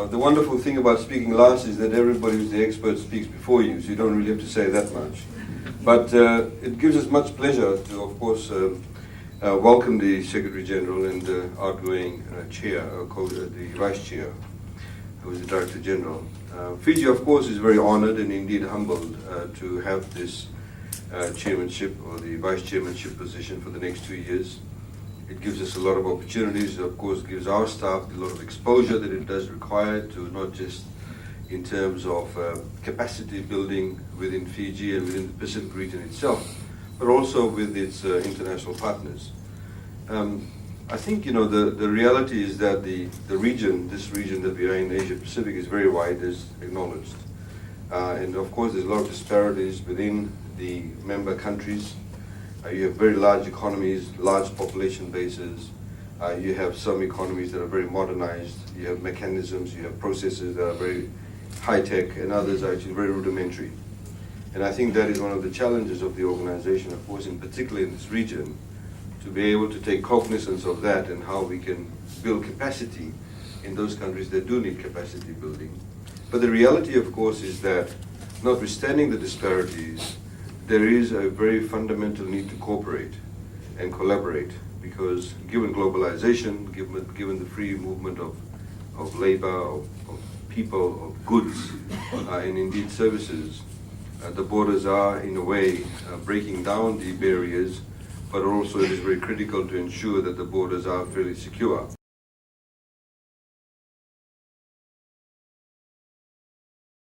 The wonderful thing about speaking last is that everybody who's the expert speaks before you, so you don't really have to say that much. But it gives us much pleasure to, of course, welcome the Secretary General and the outgoing chair, the Vice Chair, who is the Director General. Fiji, of course, is very honored and indeed humbled to have this chairmanship or the vice chairmanship position for the next 2 years. It gives us a lot of opportunities. It, of course, gives our staff a lot of exposure that it does require to not just in terms of capacity building within Fiji and within the Pacific region itself, but also with its international partners. I think the reality is that this region that we are in, Asia Pacific, is very wide, as acknowledged. And of course there's a lot of disparities within the member countries. You have very large economies, large population bases. You have some economies that are very modernized. You have mechanisms, you have processes that are very high-tech, and others are actually very rudimentary. And I think that is one of the challenges of the organization, of course, in particular in this region, to be able to take cognizance of that and how we can build capacity in those countries that do need capacity building. But the reality, of course, is that notwithstanding the disparities, there is a very fundamental need to cooperate and collaborate, because given globalization, given the free movement of labor, of people, of goods, and indeed services, the borders are in a way breaking down the barriers, but also it is very critical to ensure that the borders are fairly secure.